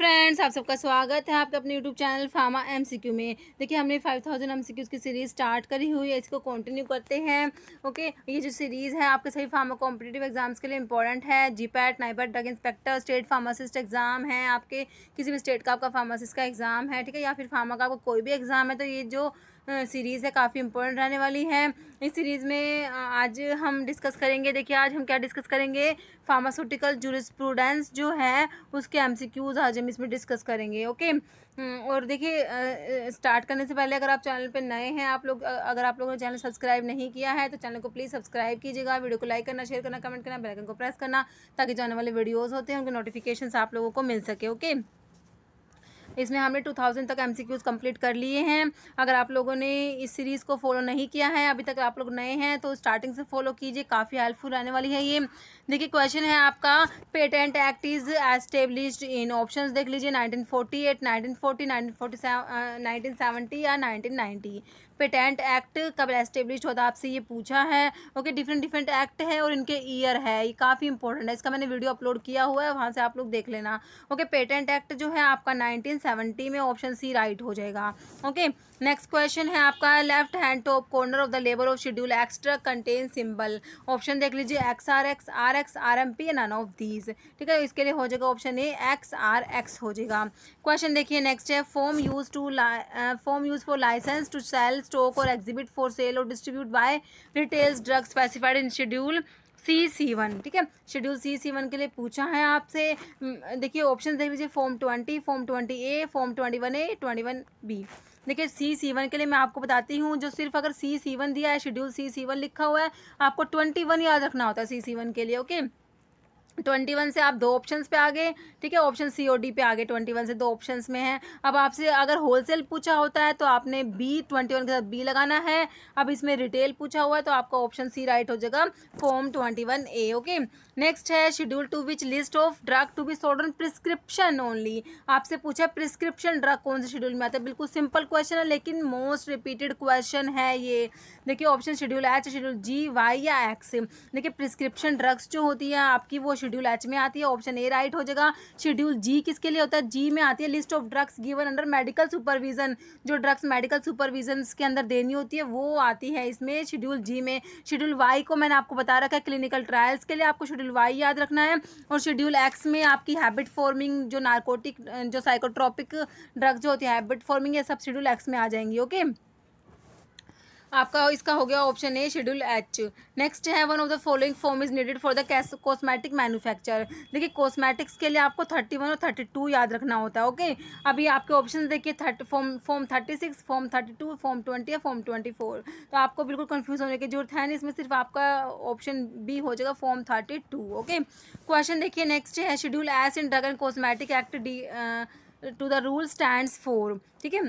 Friends, आप सबका स्वागत है आपके अपने यूट्यूब चैनल फार्मा एमसीक्यू में। देखिए, हमने 5000 एमसीक्यूज़ की सीरीज़ स्टार्ट करी हुई है, इसको कंटिन्यू करते हैं। ओके, ये जो सीरीज़ है आपके सभी फार्मा कॉम्पिटिटिव एग्जाम्स के लिए इंपॉर्टेंट है। GPAT, neighbour, drug inspector, state pharmacist exam है आपके, किसी भी स्टेट का आपका फार्मासिस्ट का एग्जाम है, ठीक है, या फिर फार्मा का आपका कोई भी एग्जाम है, तो ये जो सीरीज़ है काफ़ी इंपॉर्टेंट रहने वाली है। इस सीरीज़ में आज हम डिस्कस करेंगे। देखिए, आज हम क्या डिस्कस करेंगे, फार्मास्यूटिकल जूरिस्प्रूडेंस जो है उसके एमसीक्यूज़ आज हम इसमें डिस्कस करेंगे। ओके, और देखिए, स्टार्ट करने से पहले अगर आप चैनल पे नए हैं, आप लोग अगर आप लोगों ने चैनल सब्सक्राइब नहीं किया है तो चैनल को प्लीज़ सब्सक्राइब कीजिएगा। वीडियो को लाइक करना, शेयर करना, कमेंट करना, बेल आइकन को प्रेस करना, ताकि जाने वाले वीडियोज़ होते हैं उनके नोटिफिकेशन आप लोगों को मिल सके। ओके, इसमें हमने 2000 तक एमसीक्यूज़ कंप्लीट कर लिए हैं। अगर आप लोगों ने इस सीरीज़ को फॉलो नहीं किया है, अभी तक आप लोग नए हैं, तो स्टार्टिंग से फॉलो कीजिए, काफ़ी हेल्पफुल रहने वाली है ये। देखिए, क्वेश्चन है आपका, patent act is established in, options देख लीजिए, 1948, 1940, 1947, 1970 या 1990। पेटेंट एक्ट कब एस्टेब्लिश होता है आपसे ये पूछा है। ओके, डिफरेंट एक्ट है और इनके ईयर है, ये काफ़ी इंपॉर्टेंट है। इसका मैंने वीडियो अपलोड किया हुआ है, वहाँ से आप लोग देख लेना। ओके, पेटेंट एक्ट जो है आपका 1970 में, ऑप्शन सी राइट हो जाएगा। ओके, नेक्स्ट क्वेश्चन है आपका, left hand top corner of the label of schedule extra contain symbol, option देख लीजिए, XRX, RX, RMP, none of these. ठीक है, इसके लिए हो जाएगा ऑप्शन ए, XRX हो जाएगा। क्वेश्चन देखिए, नेक्स्ट है, form use for licence to sell, stock और एग्जिबिट फॉर सेल और distribute by retails drug specified in schedule C1। ठीक है, शेड्यूल C1 के लिए पूछा है आपसे। देखिए, ऑप्शन देख लीजिए, form 20, form 20A, form 21A, 21B। देखिए, C1 के लिए मैं आपको बताती हूँ, जो सिर्फ अगर C1 दिया है, शेड्यूल C1 लिखा हुआ है, आपको 21 याद रखना होता है C1 के लिए। ओके, 21 से आप दो ऑप्शंस पे आ गए। ठीक है, ऑप्शन COD पे आ गए, 21 से दो ऑप्शंस में है। अब आपसे अगर होलसेल पूछा होता है तो आपने B, 21 के साथ B लगाना है। अब इसमें रिटेल पूछा हुआ है तो आपका ऑप्शन सी राइट हो जाएगा, फॉर्म 21A। ओके, नेक्स्ट है, schedule to which list of drug to be sold on prescription only. आपसे पूछा प्रिस्क्रिप्शन ड्रग कौन से शेड्यूल में आता है। बिल्कुल सिंपल क्वेश्चन है, लेकिन मोस्ट रिपीटेड क्वेश्चन है ये। देखिए, option schedule H, schedule G, Y या X। देखिए, प्रिस्क्रिप्शन ड्रग्स जो होती है आपकी, वो शेड्यूल H में आती है, ऑप्शन ए राइट हो जाएगा। शेड्यूल G किसके लिए होता है, G में आती है list of drugs given under medical supervision, जो ड्रग्स मेडिकल सुपरविजन के अंदर देनी होती है वो आती है इसमें, शेड्यूल G में। शेड्यूल Y को मैंने आपको बता रखा है, क्लिनिकल ट्रायल्स के लिए आपको शेड्यूल Y याद रखना है। और शेड्यूल X में आपकी हैबिट फॉर्मिंग, जो नार्कोटिक, जो साइकोट्रोपिक ड्रग्स जो होती है, हैबिट फॉर्मिंग, ये सब शेड्यूल X में आ जाएंगी। ओके, आपका इसका हो गया option A, schedule H। Next है, one of the following form is needed for the cosmetic manufacture. देखिए, कॉस्मेटिक्स के लिए आपको 31 और 32 याद रखना होता है। ओके, अभी आपके ऑप्शन देखिए, फॉर्म 36, फॉर्म 32, फॉर्म 20 या फॉर्म 24। तो आपको बिल्कुल कंफ्यूज होने की जरूरत है नहीं, इसमें सिर्फ आपका ऑप्शन बी हो जाएगा, फॉर्म 32। ओके, क्वेश्चन देखिए, नेक्स्ट है, schedule S in drug and cosmetic act D to the rule stands for. ठीक है,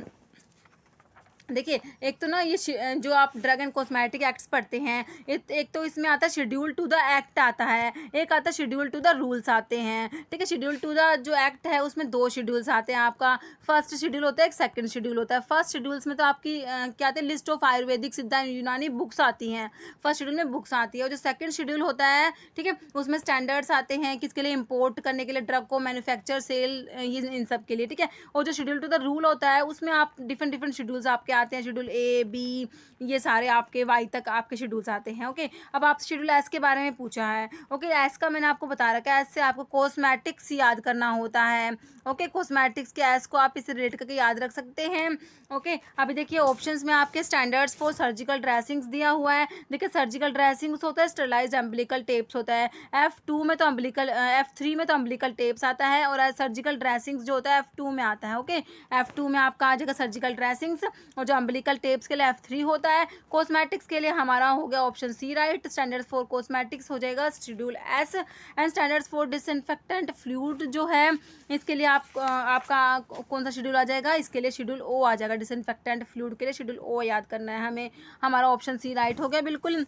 देखिए, एक तो ना ये जो आप ड्रग एंड कॉस्मेटिक एक्ट्स पढ़ते हैं, एक तो इसमें आता है शेड्यूल टू द एक्ट आता है, एक आता है शेड्यूल टू द रूल्स आते हैं। ठीक है, शेड्यूल टू द जो एक्ट है उसमें दो शेड्यूल्स आते हैं आपका, फर्स्ट शेड्यूल होता है, एक सेकंड शेड्यूल होता है। फर्स्ट शेड्यूल्स में तो आपकी क्या आते हैं, लिस्ट ऑफ आयुर्वेदिक, सिद्धा, यूनानी बुक्स आती हैं, फर्स्ट शेड्यूल में बुक्स आती है। और जो सेकंड शेड्यूल होता है, ठीक है, उसमें स्टैंडर्ड्स आते हैं, किसके लिए, इंपोर्ट करने के लिए, ड्रग को मैन्युफैक्चर, सेल, ये इन सब के लिए। ठीक है, और जो शेड्यूल टू द रूल होता है उसमें आप डिफरेंट शेड्यूल्स आपके आते हैं, शेड्यूल A, B, ये सारे आपके Y तक आपके शेड्यूल्स आते हैं। ओके, अब आप शेड्यूल S के बारे में पूछा है। ओके, S का मैंने आपको बता रखा है, S से आपको कॉस्मेटिक्स याद करना होता है। ओके, कॉस्मेटिक्स के S को आप इसे रिलेट करके याद रख सकते हैं। ओके, अभी देखिए, ऑप्शंस में आपके स्टैंडर्ड्स फॉर सर्जिकल ड्रेसिंग्स दिया हुआ है। देखिए, सर्जिकल ड्रेसिंग्स होता है, स्टरलाइज्ड अम्बिलिकल टेप्स होता है। F3 में तो अम्बिलिकल टेप्स आता है, और सर्जिकल ड्रेसिंग्स जो होता है F2 में आता है। ओके, F2 में आपका आ जाएगा सर्जिकल ड्रेसिंग्स, और जो अम्बिलिकल टेप्स के लिए F3 होता है। कॉस्मेटिक्स के लिए हमारा हो गया option C right, standards for cosmetics हो जाएगा schedule S। And standards for disinfectant fluid जो है, इसके लिए आपका कौन सा शेड्यूल आ जाएगा, इसके लिए शेड्यूल O आ जाएगा। डिसइंफेक्टेंट फ्लूइड के लिए शेड्यूल O याद करना है हमें, हमारा ऑप्शन सी राइट हो गया बिल्कुल।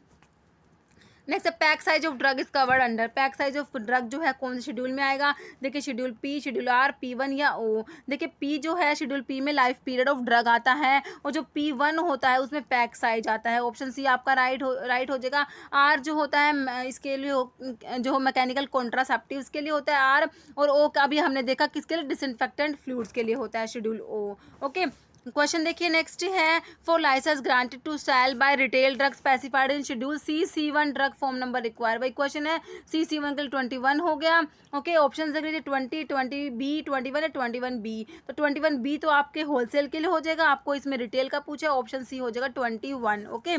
Next pack size of drug is covered under, pack size of drug जो है कौन से शेड्यूल में आएगा, देखिए schedule P, schedule are, P1 या O। देखिए पी जो है शेड्यूल पी में लाइफ पीरियड ऑफ ड्रग आता है, और जो P1 होता है उसमें पैक साइज आता है। ऑप्शन सी आपका राइट हो जाएगा। आर जो होता है इसके लिए जो मैकेनिकल कॉन्ट्रासेप्टिव के लिए होता है आर, और ओ का भी हमने देखा किसके लिए, डिसइंफेक्टेंट फ्लूइड्स के लिए होता है शेड्यूल ओ। ओके, क्वेश्चन देखिए नेक्स्ट है, for licence granted to sell by retail drug specified in schedule C1 drug form number require. वही क्वेश्चन है, C1 के लिए 21 हो गया। ओके, ऑप्शन देख लीजिए 20, 20B, 21 या 21B। तो 21B तो आपके होलसेल के लिए हो जाएगा, आपको इसमें रिटेल का पूछा, ऑप्शन सी हो जाएगा 21। ओके,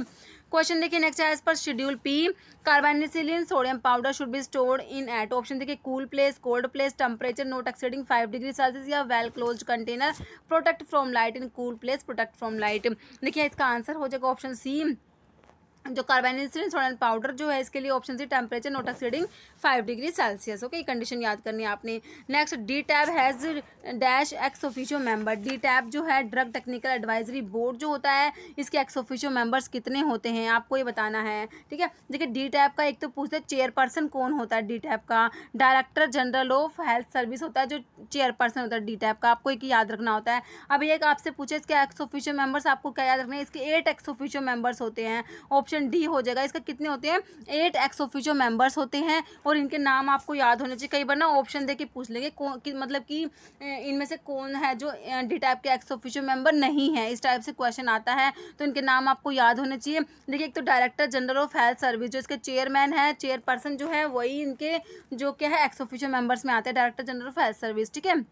क्वेश्चन देखिए नेक्स्ट है, as per schedule P carbenicillin sodium powder should be stored in at, option देखिए cool place, cold place, temperature not exceeding 5 degree Celsius, या well closed container, protect from light in cool place, protect from light. देखिए इसका answer हो जाएगा option C, जो कार्बोनिसिलिन sodium powder जो है इसके लिए option C, temperature not exceeding 5 degree Celsius. Okay, condition याद करनी है आपने। Next, DTAB has dash ex officio member, DTAB जो है ड्रग टेक्निकल एडवाइजरी बोर्ड जो होता है, इसके एक्स ऑफिशियो मेंबर्स कितने होते हैं आपको ये बताना है। ठीक है, देखिए डी टैब का एक तो पूछते हैं चेयरपर्सन कौन होता है, डी टैब का director general of health service होता है जो चेयरपर्सन होता है डी टैब का, आपको एक याद रखना होता है। अभी एक आपसे पूछे इसके एक्स ऑफिशियो मेंबर्स, आपको क्या याद रखना है, इसके 8 एक्स ऑफिशियो मेंबर्स होते हैं, ऑप्शन डी हो जाएगा। इसका कितने होते हैं, 8 एक्स ऑफिशियो मेंबर्स होते हैं, और इनके नाम आपको याद होने चाहिए। कई बार ना ऑप्शन दे के पूछ लेंगे मतलब कि इनमें से कौन है जो डी टाइप के एक्स ऑफिशियो मेंबर नहीं है, इस टाइप से क्वेश्चन आता है, तो इनके नाम आपको याद होने चाहिए। देखिए एक तो director general of health service, जो इसके चेयरमैन है, चेयरपर्सन जो है वही इनके जो क्या है एक्स ऑफिशियो मेंबर्स में आते हैं, director general of health service. ठीक है,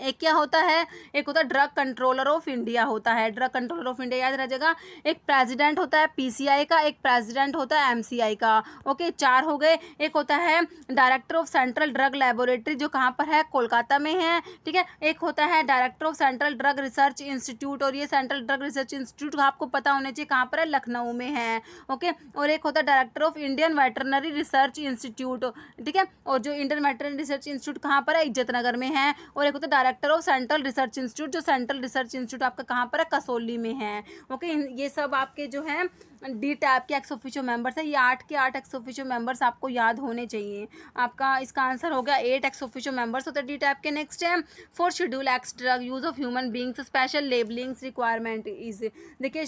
एक क्या होता है, एक होता है ड्रग कंट्रोलर ऑफ इंडिया होता है, ड्रग कंट्रोलर ऑफ इंडिया याद रह जाएगा। एक प्रेसिडेंट होता है पीसीआई का, एक प्रेसिडेंट होता है एमसीआई का। ओके, 4 हो गए। एक होता है director of central drug laboratory जो कहाँ पर है, कोलकाता में है। ठीक है, एक होता है director of central drug research institute, और ये सेंट्रल ड्रग रिसर्च इंस्टीट्यूट आपको पता होना चाहिए कहाँ पर है, लखनऊ में है। ओके, और एक होता है director of Indian veterinary research institute. ठीक है, और जो इंडियन वेटरनरी रिसर्च इंस्टीट्यूट कहाँ पर है, इज्जत नगर में है। और एक होता है director of central research institute, जो सेंट्रल रिसर्च इंस्टीट्यूट आपका कहाँ पर है, कसौली में है। ओके, ये सब आपके जो हैं डी टैब के एक्स ऑफिशियो मेंबर्स है, ये 8 के 8 एक्स ऑफिशियो मेंबर्स आपको याद होने चाहिए। आपका इसका आंसर हो गया 8 एक्स ऑफिशियो मेंबर्स होते हैं डी टैब के। नेक्स्ट है, for schedule X drug use of human beings special labellings requirement is, देखिए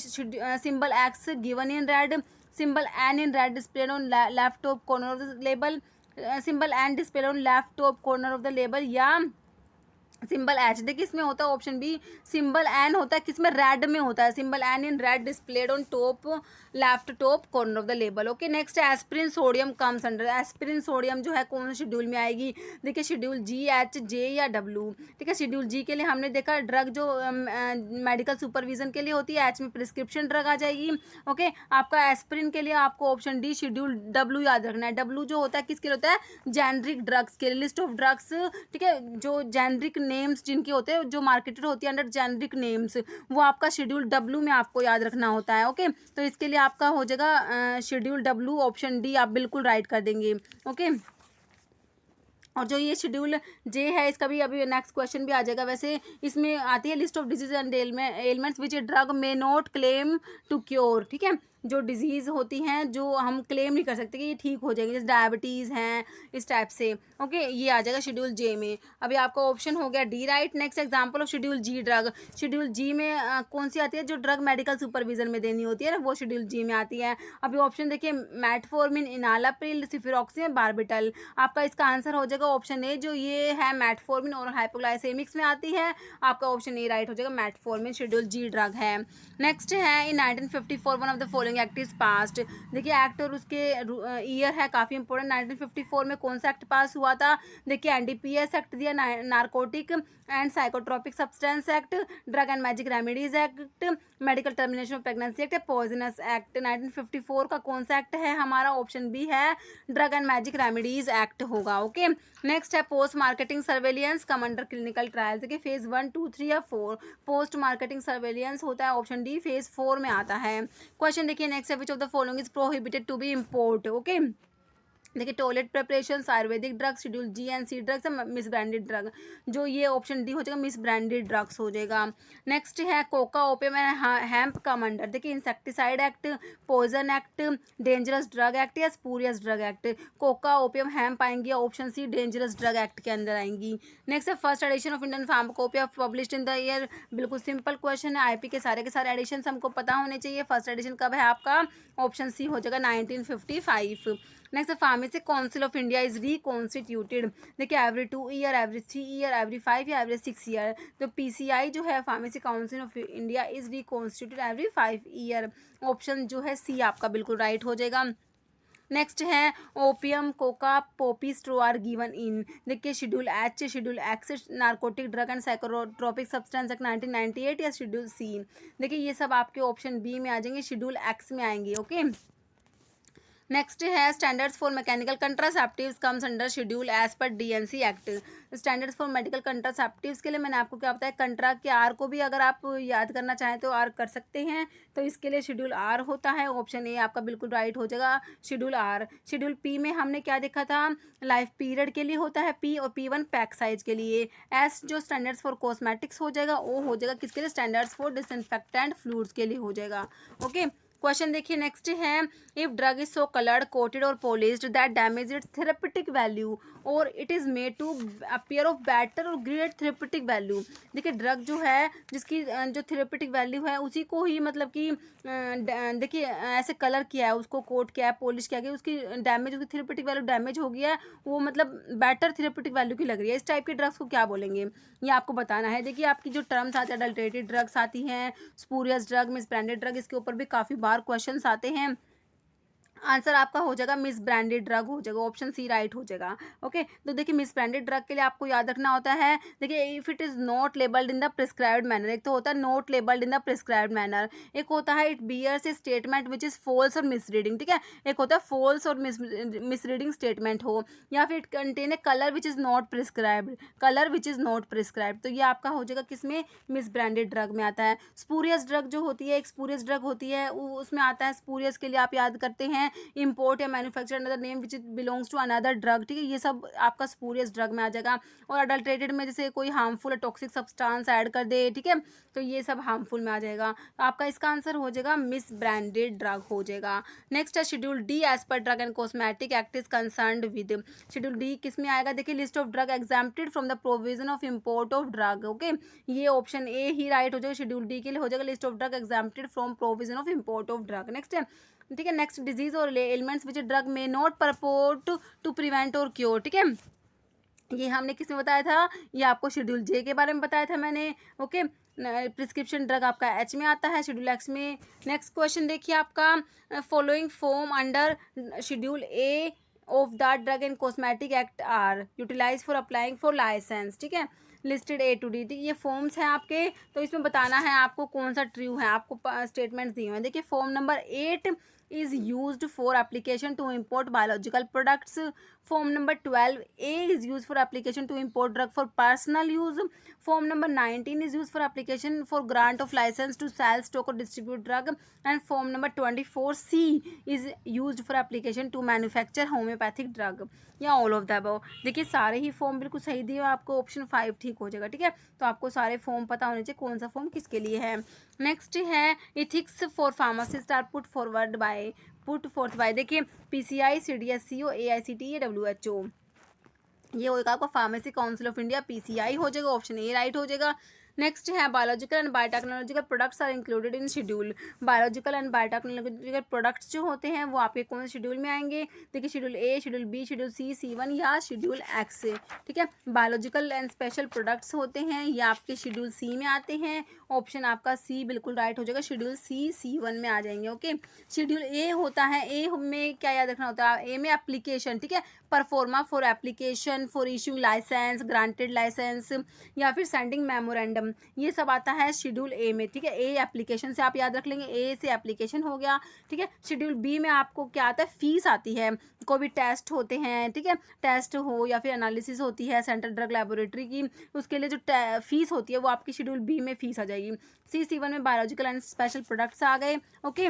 symbol X given in red, symbol N in red displayed on left top corner of the label, symbol N displayed on left top corner of the label, या symbol एच। देखिए इसमें होता है option B, symbol N होता है किसमें, red में होता है, symbol N in red displayed on top left top corner of the label. Okay, next aspirin sodium comes under, aspirin sodium जो है कौन से शेड्यूल में आएगी, देखिए शेड्यूल जी, एच, जे या डब्ल्यू। ठीक है, शेड्यूल जी के लिए हमने देखा ड्रग जो मेडिकल सुपरविजन के लिए होती है, एच में प्रिस्क्रिप्शन ड्रग आ जाएगी। ओके, आपका एस्पिरिन के लिए आपको ऑप्शन डी शेड्यूल डब्ल्यू याद रखना है। डब्ल्यू जो होता है किसके लिए होता है, जेनरिक ड्रग्स के लिए, लिस्ट ऑफ ड्रग्स। ठीक है, जो जेनरिक नेम्स जिनके होते हैं, जो मार्केटेड होती है अंडर जेनरिक नेम्स, वो आपका शेड्यूल डब्ल्यू में आपको याद रखना होता है। ओके, तो इसके लिए आपका हो जाएगा शेड्यूल डब्ल्यू, ऑप्शन डी आप बिल्कुल राइट कर देंगे। ओके, और जो ये शेड्यूल जे है इसका भी अभी नेक्स्ट क्वेश्चन भी आ जाएगा। वैसे इसमें आती है list of disease and ailments which a drug may not claim to cure. ठीक है, जो डिजीज़ होती हैं जो हम क्लेम नहीं कर सकते कि ये ठीक हो जाएंगे, जैसे डायबिटीज़ हैं, इस टाइप से। ओके, ये आ जाएगा शेड्यूल जे में। अभी आपका ऑप्शन हो गया D right. Next example of schedule G drug, schedule G में कौन सी आती है, जो ड्रग मेडिकल सुपरविजन में देनी होती है ना, वो शेड्यूल जी में आती है। अभी ऑप्शन देखिए, मेटफॉर्मिन, इनालाप्रिल, सिफिरोक्सिन, बार्बिटल। आपका इसका आंसर हो जाएगा ऑप्शन ए, जो ये है मेटफॉर्मिन और हाइपोग्लाइसेमिक्स में आती है, आपका ऑप्शन ए राइट हो जाएगा, मेटफॉर्मिन शेड्यूल जी ड्रग है। नेक्स्ट है, इन 1954 one of the following act is passed, देखिए एक्ट और उसके ईयर है काफ़ी इंपॉर्टेंट। 1954 में कौन सा एक्ट पास हुआ था, देखिए एनडीपीएस एक्ट दिया, narcotic and psychotropic substance act, drug and magic remedies act, medical termination of pregnancy act, poisonous act. 1954 का कौन सा एक्ट है हमारा, ऑप्शन बी है, drug and magic remedies act होगा। ओके, नेक्स्ट है post marketing surveillance come under clinical trial, देखिए phase 1, 2, 3 या 4 पोस्ट मार्केटिंग सर्वेलियंस होता है, ऑप्शन डी फेज 4 में आता है। क्वेश्चन देखिए नेक्स्ट है, which of the following is prohibited to be import. Okay, देखिए toilet preparations, ayurvedic drugs, schedule G and C drugs, misbranded drug, जो ये ऑप्शन डी हो जाएगा मिस ब्रांडेड ड्रग्स हो जाएगा। नेक्स्ट है coca opium and hemp come under, देखिए insecticide act, poison act, dangerous drug act या spurious drug act. Coca opium hemp आएंगी, option C dangerous drug act के अंदर आएंगी। नेक्स्ट है first edition of Indian pharmacopoeia published in the year, बिल्कुल simple question है, IP के सारे एडिशन हमको पता होने चाहिए। फर्स्ट एडिशन कब है आपका, ऑप्शन सी हो जाएगा 1955। Next pharmacy council of India is reconstituted, देखिए every 2 year, every 3 year, every 5 या एवरी 6 ईयर। तो पीसीआई जो है pharmacy council of India is reconstituted every 5 year, option जो है सी आपका बिल्कुल राइट हो जाएगा। नेक्स्ट है opium, coca, poppy straw are given in, देखिए schedule H, schedule X, narcotic drug and psychotropic substance act 1998 या शेड्यूल सी। देखिए ये सब आपके ऑप्शन बी में आ जाएंगे, शेड्यूल एक्स में आएंगे। ओके नेक्स्ट है standards for mechanical contraceptives comes under schedule as per DNC act. Standards for medical contraceptives के लिए मैंने आपको क्या बताया, कंट्रा के आर को भी अगर आप याद करना चाहें तो आर कर सकते हैं, तो इसके लिए शेड्यूल आर होता है, ऑप्शन ए आपका बिल्कुल राइट हो जाएगा शेड्यूल आर। शेड्यूल पी में हमने क्या देखा था, लाइफ पीरियड के लिए होता है पी, और P1 पैक साइज के लिए। एस जो स्टैंडर्ड्स फॉर कॉस्मेटिक्स हो जाएगा, ओ हो जाएगा किसके लिए, स्टैंडर्ड्स फॉर डिसइंफेक्टेंट फ्लूइड्स के लिए हो जाएगा। ओके क्वेश्चन देखिए नेक्स्ट है, if drug is so coloured, coated और polished that damage its therapeutic value और it is made to appear of better और ग्रेट थेरेपेटिक वैल्यू। देखिए ड्रग जो है जिसकी जो थेरेपेटिक वैल्यू है उसी को ही मतलब कि देखिए ऐसे कलर किया है, उसको कोट किया है, पॉलिश किया गया, उसकी डैमेज, उसकी थेरेपेटिक वैल्यू डैमेज हो गया है, वो मतलब बेटर थेरेपेटिक वैल्यू की लग रही है, इस टाइप के ड्रग्स को क्या बोलेंगे, ये आपको बताना है। देखिए आपकी जो टर्म्स आती है, अडल्ट्रेटेड ड्रग्स आती हैं, spurious drug, miss branded drug, इसके ऊपर भी काफ़ी बार क्वेश्चंस आते हैं। आंसर आपका हो जाएगा मिस ब्रांडेड ड्रग हो जाएगा, ऑप्शन सी राइट हो जाएगा। ओके तो देखिए मिस ब्रांडेड ड्रग के लिए आपको याद रखना होता है, देखिए if it is not labelled in the prescribed manner, एक तो होता है not labelled in the prescribed manner, एक होता है it bears a statement which is false और मिसरीडिंग, ठीक है, एक होता है फॉल्स और मिसरीडिंग स्टेटमेंट हो, या फिर it contain a colour which is not prescribed, colour which is not prescribed, तो ये आपका हो जाएगा किसमें, मिस ब्रांडेड ड्रग में आता है। स्पूरियस ड्रग जो होती है, एक स्पूरियस ड्रग होती है, उसमें आता है, स्पूरियस के लिए आप याद करते हैं इम्पोर्ट या manufacture another name which belongs to another drug, ठीक है, ये सब आपका स्पूरियस ड्रग में आ जाएगा। और अडल्ट्रेटेड में जैसे कोई हार्मफुल या टॉक्सिक सब्सटेंस ऐड कर दे, ठीक है, तो ये सब हार्मफुल में आ जाएगा, तो आपका इसका आंसर हो जाएगा मिस ब्रांडेड ड्रग हो जाएगा। नेक्स्ट है शेड्यूल डी एज पर drug and cosmetic act is concerned with, schedule D किस में आएगा, देखिए list of drug exempted from the provision of import of drug. Okay ये ऑप्शन ए ही राइट हो जाएगा, शेड्यूल डी के लिए हो जाएगा list of drug exempted from provision of import of drug. Next है, ठीक है, नेक्स्ट डिजीज और ailments which drug may not purport to prevent और क्योर, ठीक है, ये हमने किसमें बताया था, ये आपको शेड्यूल जे के बारे में बताया था मैंने। ओके प्रिस्क्रिप्शन ड्रग आपका एच में आता है, शेड्यूल एक्स में। नेक्स्ट क्वेश्चन देखिए आपका, following form under schedule A of the drug and cosmetic act are utilise for applying for licence, ठीक है, लिस्टेड ए टू डी, ये फॉर्म्स हैं आपके, तो इसमें बताना है आपको कौन सा ट्रू है, आपको स्टेटमेंट्स दिए हुए हैं। देखिए form number 8 is used for application to import biological products. Form number 12A is used for application to import drug for personal use. Form number 19 is used for application for grant of license to sell, stock or distribute drug. And form number 24C is used for application to manufacture homeopathic drug. या all of the above, देखिए सारे ही form बिल्कुल सही दिए, आपको option 5 ठीक हो जाएगा, ठीक है, तो आपको सारे फॉर्म पता होने चाहिए कौन सा फॉर्म किसके लिए है। नेक्स्ट है ethics for pharmacist are put forward by, put forth by, देखिए पीसीआई, सीडीएससीओ, एआईसीटीई, डब्ल्यूएचओ, ये होगा आपका pharmacy council of India, PCI हो जाएगा, ऑप्शन ए राइट हो जाएगा। नेक्स्ट है biological and biotechnological products are included in schedule, biological and biotechnological products जो होते हैं वो आपके कौन से शेड्यूल में आएंगे, देखिए schedule A, schedule B, schedule C, C1 या शेड्यूल एक्स, ठीक है, बायोलॉजिकल एंड स्पेशल प्रोडक्ट्स होते हैं ये आपके शेड्यूल सी में आते हैं, ऑप्शन आपका सी बिल्कुल राइट हो जाएगा, शेड्यूल सी C1 में आ जाएंगे। ओके शेड्यूल ए होता है, ए में क्या याद रखना होता है, ए में एप्लीकेशन, ठीक है, proforma for application for issuing licence, granted licence या फिर सेंडिंग मेमोरेंडम, ये सब आता है शेड्यूल ए में, ठीक है, ए एप्लीकेशन से आप याद रख लेंगे, ए से एप्लीकेशन हो गया, ठीक है। शेड्यूल बी में आपको क्या आता है, फीस आती है, कोई भी टेस्ट होते हैं, ठीक है, टेस्ट हो या फिर एनालिसिस होती है सेंट्रल ड्रग लेबोरेटरी की, उसके लिए जो फीस होती है वो आपकी शेड्यूल बी में फीस आ जाएगी। C1 में बायोलॉजिकल एंड स्पेशल प्रोडक्ट्स आ गए। ओके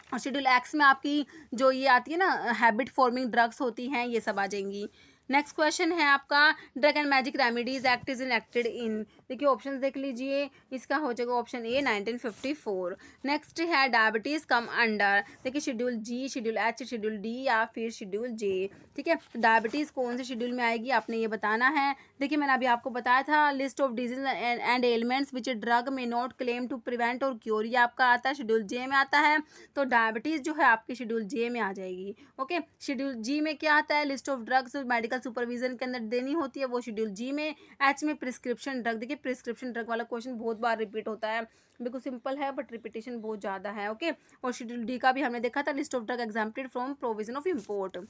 और शेड्यूल एक्स में आपकी जो ये आती है ना हैबिट फॉर्मिंग ड्रग्स होती हैं, ये सब आ जाएंगी। नेक्स्ट क्वेश्चन है आपका drug and magic remedies act is enacted इन, देखिए ऑप्शन देख लीजिए, इसका हो जाएगा ऑप्शन ए 1954। नेक्स्ट है डायबिटीज कम अंडर, देखिए शेड्यूल जी, शेड्यूल एच, शेड्यूल डी या फिर शेड्यूल जे। ठीक है, डायबिटीज कौन से शेड्यूल में आएगी आपने ये बताना है। देखिए मैंने अभी आपको बताया था list of disease and ailments which drug may not claim to prevent और क्योर, ये आपका आता है शेड्यूल जे में आता है, तो डायबिटीज जो है आपकी शेड्यूल जे में आ जाएगी। ओके, शेड्यूल जी में क्या आता है, list of drugs medical supervision के अंदर देनी होती है, वो शेड्यूल जी में। एच में प्रिस्क्रिप्शन ड्रग, देखिए प्रिस्क्रिप्शन ड्रग वाला क्वेश्चन बहुत बार रिपीट होता है, बिल्कुल सिंपल है बट रिपीटेशन बहुत ज़्यादा है। ओके, और शेड्यूल डी का भी हमने देखा था list of drug exempted from provision of import.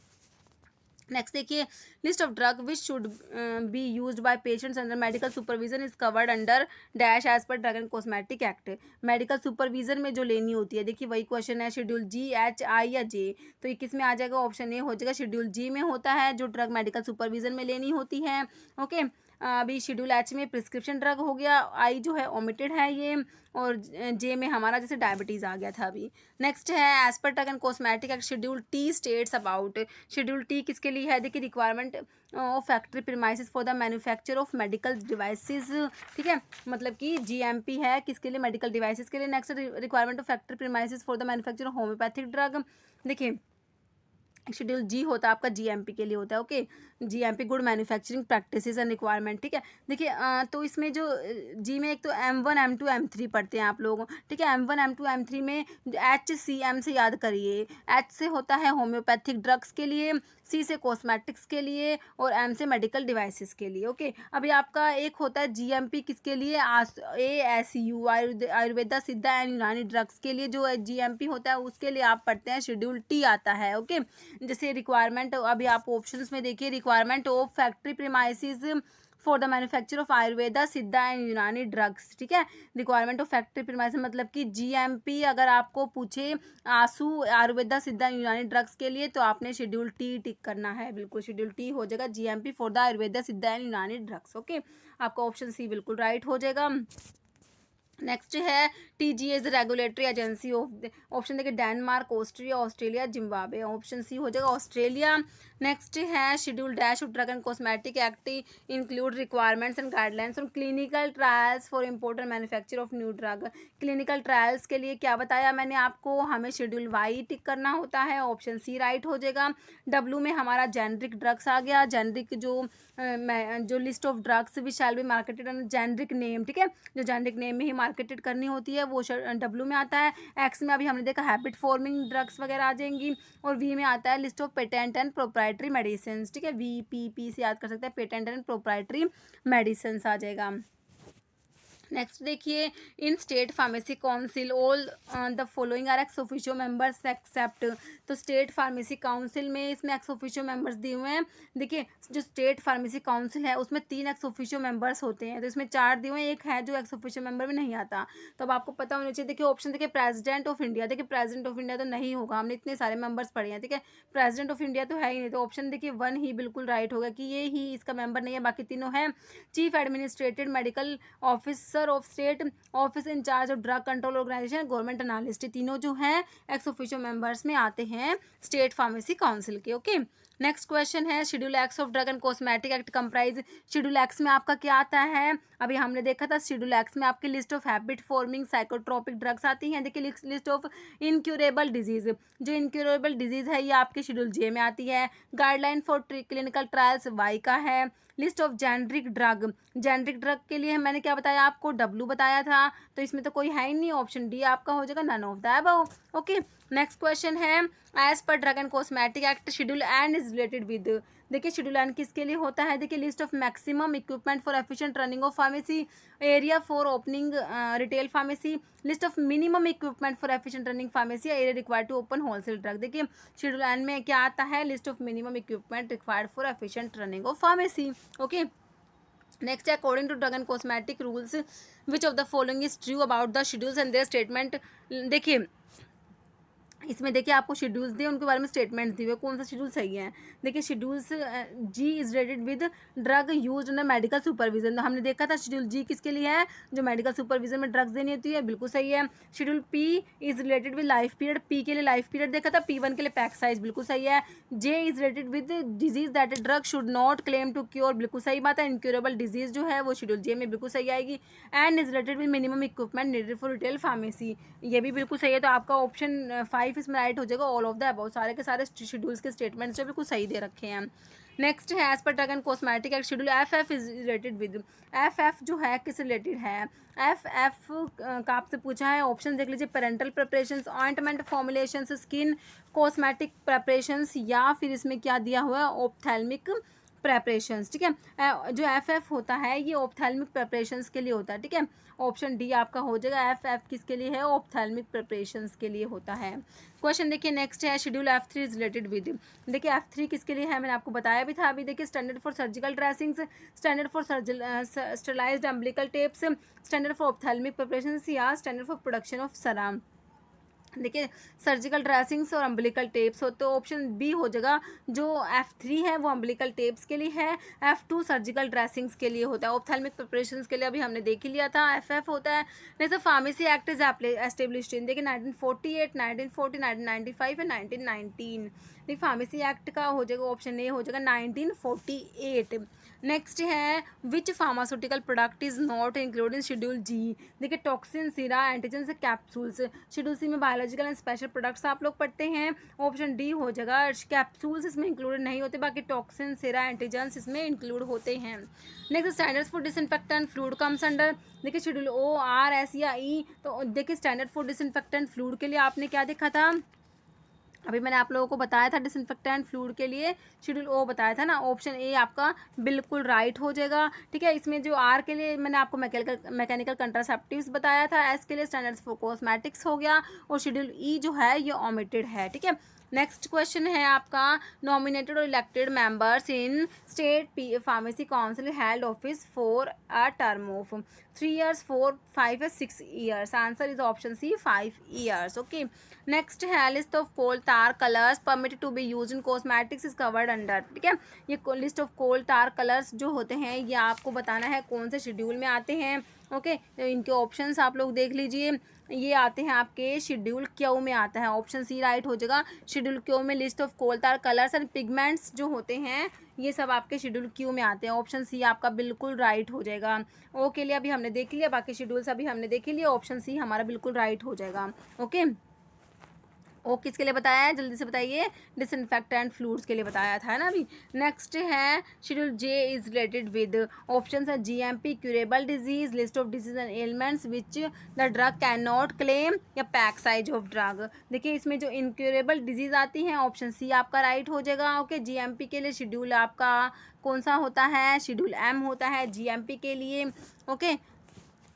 Next देखिए list of drug which should be used by patients under medical supervision is covered under dash as पर drug and cosmetic act, medical supervision में जो लेनी होती है, देखिए वही question है शेड्यूल जी, एच, आई या जे, तो ये किस में आ जाएगा, ऑप्शन ए हो जाएगा शेड्यूल जी में होता है, जो ड्रग मेडिकल सुपरविजन में लेनी होती है। ओके, अभी शेड्यूल एच में प्रिस्क्रिप्शन ड्रग हो गया, आई जो है ओमिटेड है ये, और जे में हमारा जैसे डायबिटीज़ आ गया था अभी। नेक्स्ट है एज पर drug and cosmetic act schedule T states about, schedule T किसके लिए है, देखिए requirement of factory premises for the manufacture of medical devices. ठीक है, मतलब कि जीएमपी है किसके लिए, मेडिकल डिवाइसेस के लिए। Next requirement of factory premises for the manufacture of homeopathic drug, देखिए शेड्यूल जी होता है आपका जीएमपी के लिए होता है। Okay, GMP good manufacturing practices and requirement. ठीक है, देखिए तो इसमें जो जी में एक तो M1 M2 M3 पढ़ते हैं आप लोग। ठीक है, M1 M2 M3 में HCM से याद करिए, एच से होता है होम्योपैथिक ड्रग्स के लिए, सी से कॉस्मेटिक्स के लिए, और एम से मेडिकल डिवाइसेस के लिए। ओके, अभी आपका एक होता है जीएमपी किसके लिए, ASU Ayurveda Siddha and Unani drugs के लिए जो जीएमपी होता है उसके लिए आप पढ़ते हैं शेड्यूल टी आता है। ओके, जैसे रिक्वायरमेंट अभी आप ऑप्शंस में देखिए, requirement of factory premises for the manufacture of Ayurveda Siddha and Unani drugs. ठीक है, रिक्वायरमेंट ऑफ फैक्ट्री प्रीमाइसेस मतलब कि जीएमपी अगर आपको पूछे आंसू आयुर्वेदा सिद्धा यूनानी ड्रग्स के लिए तो आपने शेड्यूल टी टिक करना है, बिल्कुल शेड्यूल टी हो जाएगा GMP for the Ayurveda Siddha and Unani drugs. Okay, आपका ऑप्शन सी बिल्कुल राइट हो जाएगा। नेक्स्ट है TGA is regulatory agency of, option देखिए Denmark, Austria, Australia, Zimbabwe, option C हो जाएगा ऑस्ट्रेलिया। नेक्स्ट है schedule dash of drug and cosmetic act include requirements and guidelines on clinical trials for important manufacture of new drug, clinical trials के लिए क्या बताया मैंने आपको, हमें शेड्यूल वाई टिक करना होता है, ऑप्शन सी राइट हो जाएगा। डब्ल्यू में हमारा जेनरिक ड्रग्स आ गया, जेनरिक जो list of drugs which shall be marketed under generic name. ठीक है, जो जेनरिक नेम में ही मार्केटेड करनी होती है वो डब्ल्यू में आता है। एक्स में अभी हमने देखा हैबिट फॉर्मिंग ड्रग्स वगैरह आ जाएंगी, और वी में आता है list of patent and proprietary medicine. ठीक है, VPP से याद कर सकते हैं, पेटेंट एंड प्रोप्राइटरी मेडिसिन आ जाएगा। नेक्स्ट देखिए in state pharmacy council all the following are ex officio members except, तो स्टेट फार्मेसी काउंसिल में इसमें एक्स ऑफिशियो मेंबर्स दिए हुए हैं। देखिए जो स्टेट फार्मेसी काउंसिल है उसमें 3 एक्स ऑफिशियो मेंबर्स होते हैं, तो इसमें 4 दिए हुए हैं, एक है जो एक्स ऑफिशियो मेंबर में नहीं आता, तो अब आपको पता होना चाहिए। देखिए ऑप्शन देखिए प्रेसिडेंट ऑफ इंडिया, देखिए प्रेसिडेंट ऑफ इंडिया तो नहीं होगा, हमने इतने सारे मेंबर्स पढ़े हैं। ठीक है, प्रेसिडेंट ऑफ इंडिया तो है ही नहीं, तो ऑप्शन देखिए 1 ही बिल्कुल राइट होगा कि ये ही इसका मेंबर नहीं है, बाकी तीनों है। Chief administrative medical officer of state office in charge of drug control organisation, government analyst, तीनों जो हैं एक्स ऑफिशियो मेंबर्स में आते हैं स्टेट फार्मेसी काउंसिल के। ओके, नेक्स्ट क्वेश्चन है schedule X of drug and cosmetic act comprise, schedule X में आपका क्या आता है, अभी हमने देखा था शेड्यूल एक्स में आपकी list of habit forming psychotropic drugs आती हैं। देखिए लिस्ट ऑफ इनक्यूरेबल डिजीज, जो इनक्यूरेबल डिजीज है ये आपके शेड्यूल जे में आती है। Guideline for clinical trials Y का है। List of generic drug, generic drug के लिए मैंने क्या बताया आपको, डब्ल्यू बताया था, तो इसमें तो कोई है ही नहीं, ऑप्शन डी आपका हो जाएगा none of the above. Okay, next question है एज पर drug and cosmetic act schedule N is related with, देखिए शेड्यूल एन किसके लिए होता है, देखिए list of maximum equipment for efficient running of pharmacy, area for opening retail pharmacy, list of minimum equipment for efficient running pharmacy, area required to open wholesale drug. देखिए schedule N में क्या आता है, list of minimum equipment required for efficient running of pharmacy. Okay, next है according to drug and cosmetic rules which of the following is true about the schedules and their statement, देखिए इसमें देखिए आपको schedules दिए, उनके बारे में statement दिए हुए, कौन सा शेड्यूल सही है। देखिए schedules G is related with drug use under medical supervision, तो हमने देखा था शेड्यूल जी किसके लिए है, जो मेडिकल सुपरविजन में ड्रग्स देनी होती है, बिल्कुल सही है। Schedule P is related with life period, P के लिए लाइफ पीरियड देखा था, P1 के लिए पैक साइज, बिल्कुल सही है। J is related with disease that drug should not claim to cure, बिल्कुल सही बात है, इनक्योरेबल डिजीज जो है वो शेड्यूल जे में बिल्कुल सही आएगी। And is related with minimum equipment needed for retail pharmacy, ये भी बिल्कुल सही है। तो आपका ऑप्शन 5 इसमें राइट हो जाएगा, ऑल ऑफ द अबव, सारे के सारे शेड्यूल्स के स्टेटमेंट्स जो बिल्कुल सही दे रखे हैं। नेक्स्ट है एज पर drug and cosmetic act schedule F is related with, F जो है किस रिलेटेड है, एफ का आपसे पूछा है, ऑप्शन देख लीजिए, parental preparations, ointment formulations, skin cosmetic preparations, या फिर इसमें क्या दिया हुआ है, ऑप्थेल्मिक प्रेपरेशंस, ठीक है। जो एफ होता है ये ऑप्थेल्मिक प्रेपरेशंस के लिए होता है, ठीक है। ऑप्शन डी आपका हो जाएगा, एफ किसके लिए है, ऑप्थेल्मिक प्रिपरेशंस के लिए होता है। क्वेश्चन देखिए नेक्स्ट है schedule F3 is related with, देखिए F3 किसके लिए है, मैंने आपको बताया भी था अभी। देखिए standard for surgical dressings, standard for sterilised umbilical tapes, standard for ophthalmic preparations, या स्टैंडर्ड फॉर प्रोडक्शन ऑफ सराम। देखिए सर्जिकल ड्रेसिंग्स और अम्बिलिकल टेप्स हो, तो ऑप्शन बी हो जाएगा, जो F3 है वो अम्बिलिकल टेप्स के लिए है, F2 सर्जिकल ड्रेसिंग्स के लिए होता है, ऑप्थेल्मिक प्रिपरेशंस के लिए अभी हमने देख ही लिया था, एफ होता है। नहीं तो pharmacy act is established in, देखिए 1948, 1940, 1995 एंड 1919, देखिए फार्मेसी एक्ट का हो जाएगा, ऑप्शन ए हो जाएगा 1948। नेक्स्ट है which pharmaceutical product is not include in schedule G, देखिए टॉक्सिन, सीरा, एंटीजन, कैप्सूल्स, शेड्यूल सी में बायोलॉजिकल एंड स्पेशल प्रोडक्ट्स आप लोग पढ़ते हैं, ऑप्शन डी हो जाएगा, कैप्सूल्स इसमें इंक्लूडेड नहीं होते, बाकी टॉक्सिन, सीरा, एंटीजन्स इसमें इंक्लूड होते हैं। Next standards for disinfectant fluid comes under, देखिए शेड्यूल ओ, आर, एस या ई, तो देखिए स्टैंडर्ड फॉर डिसइंफेक्टेंट फ्लूइड के लिए आपने क्या देखा था, अभी मैंने आप लोगों को बताया था डिसइंफेक्टेंट फ्लूइड के लिए शेड्यूल ओ बताया था ना, ऑप्शन ए आपका बिल्कुल राइट हो जाएगा, ठीक है। इसमें जो आर के लिए मैंने आपको मैकेनिकल कंट्रासेप्टिव्स बताया था, एस के लिए स्टैंडर्ड्स फॉर कॉस्मेटिक्स हो गया, और शेड्यूल ई जो है ये ओमिटेड है, ठीक है। नेक्स्ट क्वेश्चन है आपका, नॉमिनेटेड और elected members in state pharmacy council held office for a term of 3 years, 4, 5 या 6 years, answer is option C 5 years, okay. Next है list of coal tar colours permitted to be use in cosmetics is covered under, ठीक है। ये list of coal tar colours जो होते हैं ये आपको बताना है कौन से शेड्यूल में आते हैं, ओके। तो इनके ऑप्शंस आप लोग देख लीजिए, ये आते हैं आपके शेड्यूल क्यू में आता है, ऑप्शन सी राइट हो जाएगा। शेड्यूल क्यू में list of coal tar colours and pigments जो होते हैं ये सब आपके शेड्यूल क्यू में आते हैं, ऑप्शन सी आपका बिल्कुल राइट हो जाएगा। ओ के लिए अभी हमने देख लिया, बाकी शेड्यूल्स अभी हमने देख लिया, ऑप्शन सी हमारा बिल्कुल राइट हो जाएगा, ओके। ओ किसके लिए बताया है, जल्दी से बताइए, डिसइंफेक्टेंट फ्लूइड्स के लिए बताया था, है ना अभी। नेक्स्ट है schedule J is related with, option है GMP, curable disease, list of disease and ailments which the drug can not claim, या पैक साइज ऑफ ड्रग। देखिए इसमें जो इनक्यूरेबल डिजीज आती हैं ऑप्शन सी आपका राइट हो जाएगा, ओके। जीएमपी के लिए शेड्यूल आपका कौन सा होता है, शेड्यूल एम होता है जीएमपी के लिए, ओके।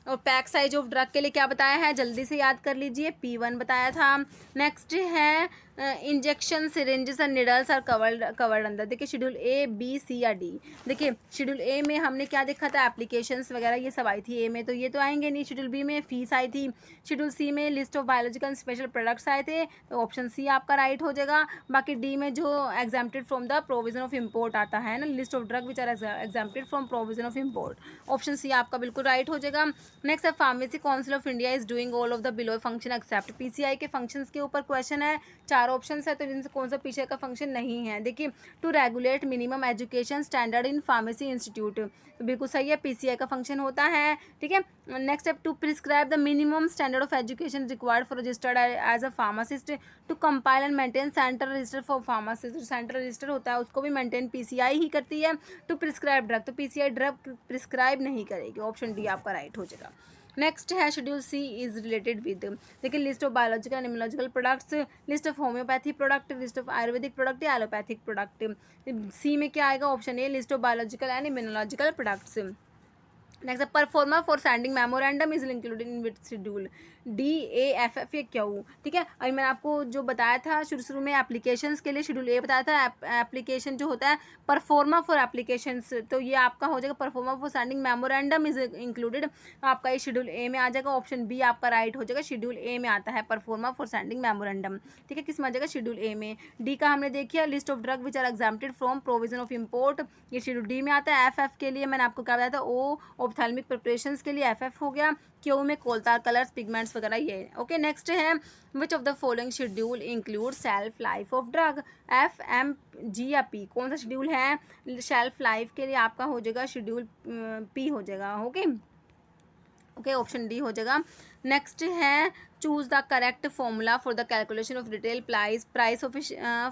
और पैक साइज ऑफ ड्रग के लिए क्या बताया है, जल्दी से याद कर लीजिए, P1 बताया था। नेक्स्ट है injection syringes and needles are covered अंदर, देखिए शेड्यूल ए, बी, सी या डी। देखिए शेड्यूल ए में हमने क्या देखा था, एप्लीकेशंस वगैरह ये सब आई थी ए में, तो ये तो आएंगे नहीं। शेड्यूल बी में फीस आई थी, शेड्यूल सी में list of biological special products आए थे, तो ऑप्शन सी आपका राइट हो जाएगा। बाकी डी में जो exempted from the provision of import आता है ना, list of drug which are exempted from provision of import, option C आपका बिल्कुल राइट हो जाएगा। नेक्स्ट है pharmacy council of India is doing all of the below function except, PCI के functions के ऊपर क्वेश्चन है, 4 ऑप्शंस है, तो इनसे कौन सा पीछे का फंक्शन नहीं है। देखिए to regulate minimum education standard in pharmacy institute, तो बिल्कुल सही है, पीसीआई का फंक्शन होता है, ठीक है। नेक्स्ट है to prescribe the minimum standard of education required for registered as a pharmacist, to compile and maintain central register for pharmacist, central register होता है उसको भी मेंटेन पीसीआई ही करती है। टू प्रिस्क्राइब ड्रग, तो पीसीआई ड्रग प्रिस्क्राइब नहीं करेगी, ऑप्शन डी आपका राइट हो जाएगा। नेक्स्ट है schedule C is related with, देखिए list of biological and immunological products, list of homeopathy product, list of ayurvedic product या एलोपैथिक प्रोडक्ट। सी में क्या आएगा, option A list of biological and immunological products. Next proforma for sending memorandum is included in which schedule, DAFF या Q, ठीक है। अभी मैंने आपको जो बताया था शुरू में एप्लीकेशंस के लिए शेड्यूल ए बताया था, एप्लीकेशन जो होता है परफॉर्मा फॉर एप्लीकेशंस, तो ये आपका हो जाएगा pro forma for sending memorandum is included, तो आपका ये शेड्यूल ए में आ जाएगा, ऑप्शन बी आपका राइट हो जाएगा, शेड्यूल ए में आता है परफॉर्मा फॉर सेंडिंग मेमोरेंडम, ठीक है। किस में आ जाएगा, शेड्यूल ए में। डी का हमने देखिए list of drug which are exempted from provision of import, ये शेड्यूल डी में आता है। एफ के लिए मैंने आपको क्या बताया था, ओ ऑप्थेल्मिक प्रिपरेशंस के लिए एफ हो गया, क्यू में कोलतार कलर्स पिगमेंट्स वगैरह ये। ओके नेक्स्ट है which of the following schedule include shelf life of drug, F M G या पी, कौन सा शेड्यूल है शेल्फ लाइफ के लिए, आपका हो जाएगा शेड्यूल पी हो जाएगा। ओके ऑप्शन डी हो जाएगा। नेक्स्ट है choose the correct formula for the calculation of retail price of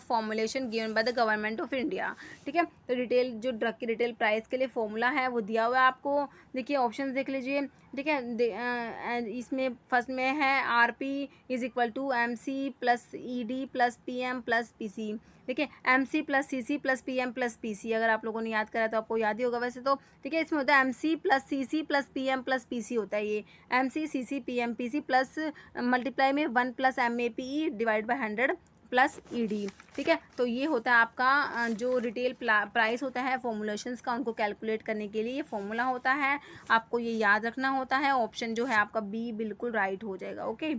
formulation given by the government of India, ठीक है। तो रिटेल जो ड्रग की रिटेल प्राइस के लिए फॉर्मूला है वो दिया हुआ है आपको, देखिए ऑप्शन देख लीजिए, ठीक है। इसमें फर्स्ट में है RP is equal to MC plus ED plus PM plus PC, ठीक है। MC plus CC plus PM plus PC, अगर आप लोगों ने याद करा तो आपको याद ही होगा वैसे तो, ठीक है। इसमें होता है MC plus CC plus PM plus PC होता है, ये MC CC PM PC plus multiply में 1 plus MAPE divide by 100 plus ED, ठीक है। तो ये होता है आपका जो रिटेल प्राइस होता है फॉर्मुलेशंस का, उनको कैलकुलेट करने के लिए ये फॉर्मूला होता है, आपको ये याद रखना होता है। ऑप्शन जो है आपका बी बिल्कुल राइट हो जाएगा। ओके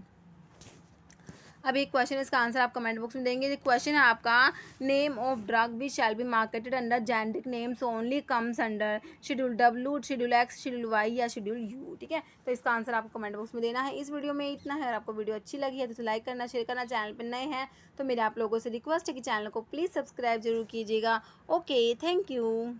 अब एक क्वेश्चन है, इसका आंसर आप कमेंट बॉक्स में देंगे। क्वेश्चन है आपका name of drug which shall be marketed under generic names only comes under schedule W, schedule X, schedule Y या शेड्यूल U, ठीक है। तो इसका आंसर आपको कमेंट बॉक्स में देना है। इस वीडियो में इतना है, अगर आपको वीडियो अच्छी लगी है तो लाइक करना, शेयर करना, चैनल पर नए हैं तो मेरे आप लोगों से रिक्वेस्ट है कि चैनल को प्लीज़ सब्सक्राइब जरूर कीजिएगा। Okay thank you.